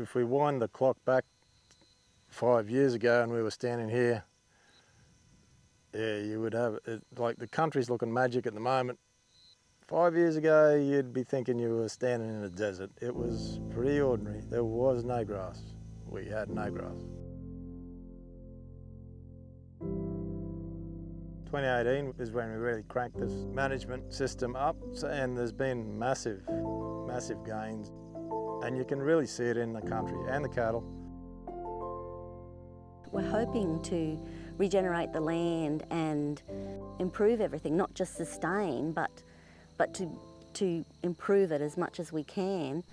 if we wind the clock back 5 years ago and we were standing here, yeah, you would have it, like the country's looking magic at the moment. 5 years ago, you'd be thinking you were standing in a desert. It was pretty ordinary. There was no grass. We had no grass. 2018 is when we really cranked this management system up, and there's been massive gains. And you can really see it in the country and the cattle. We're hoping to regenerate the land and improve everything, not just sustain, but to improve it as much as we can.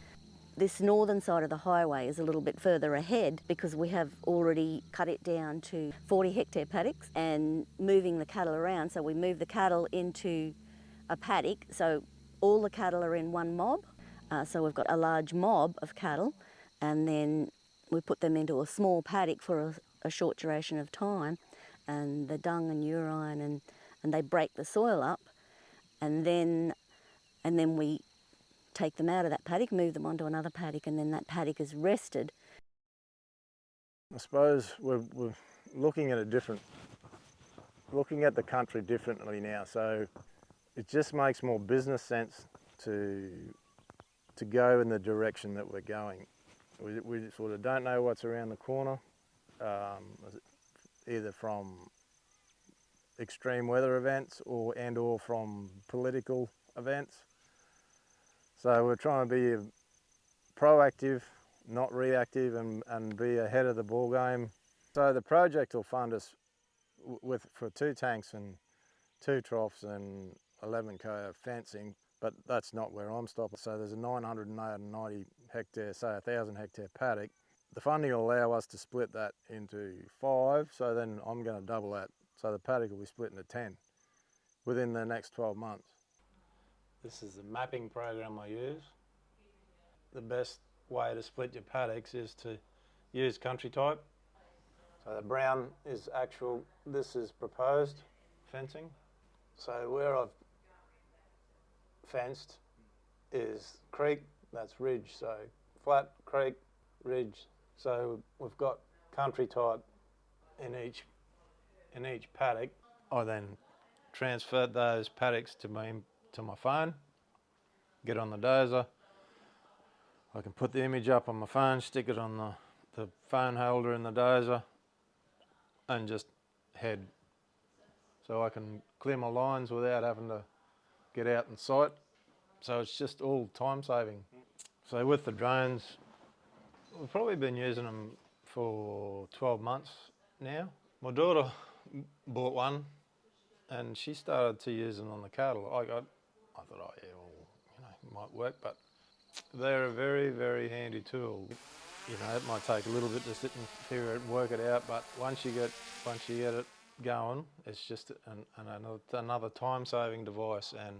This northern side of the highway is a little bit further ahead because we have already cut it down to 40 hectare paddocks and moving the cattle around. So we move the cattle into a paddock, so all the cattle are in one mob. So we've got a large mob of cattle, and then we put them into a small paddock for a short duration of time, and the dung and urine and they break the soil up, and then we take them out of that paddock, move them onto another paddock, and then that paddock is rested. I suppose we're looking at looking at the country differently now. So it just makes more business sense to go in the direction that we're going. We sort of don't know what's around the corner, either from extreme weather events or from political events. So we're trying to be proactive, not reactive, and be ahead of the ball game. So the project will fund us for 2 tanks and 2 troughs and 11 km fencing, but that's not where I'm stopping. So there's a 990 hectare, say 1,000 hectare paddock. The funding will allow us to split that into 5, so then I'm going to double that. So the paddock will be split into 10 within the next 12 months. This is the mapping program I use. The best way to split your paddocks is to use country type. So the brown is actual, this is proposed fencing. So where I've fenced is creek, that's ridge, so flat, creek, ridge. So we've got country type in each paddock. I then transferred those paddocks to my phone, get on the dozer. I can put the image up on my phone, stick it on the phone holder in the dozer, and just head. So I can clear my lines without having to get out in sight. So it's just all time saving. So with the drones, we've probably been using them for 12 months now. My daughter bought one and she started to use them on the cattle. I thought, oh yeah, well, it might work, but they're a very, very handy tool. It might take a little bit to sit and figure it, work it out, but once you get it going, it's just another time-saving device, and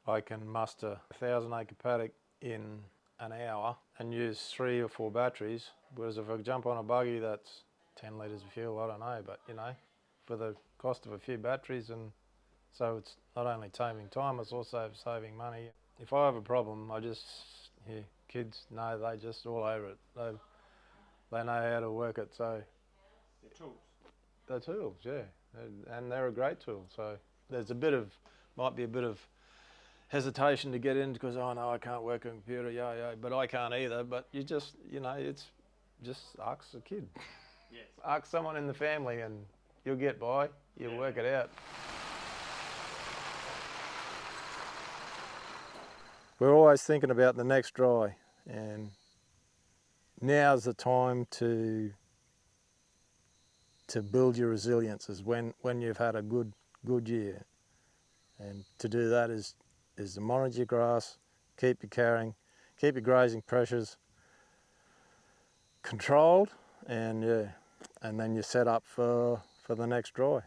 I can muster a 1,000-acre paddock in an hour and use 3 or 4 batteries. Whereas if I jump on a buggy, that's 10 litres of fuel. I don't know, but for the cost of a few batteries, and so it's not only saving time, it's also saving money. If I have a problem, kids know, they just all over it. They know how to work it. So they're tools. They're tools, yeah, and they're a great tool. So there's might be a bit of hesitation to get in because, oh no, I can't work on a computer, but I can't either. But you just, it's just ask a kid. Yes. Ask someone in the family and you'll get by, you'll work it out. We're always thinking about the next dry, and now's the time to build your resilience, is when you've had a good year. And to do that is to monitor your grass, keep your carrying, keep your grazing pressures controlled, and then you're set up for the next dry.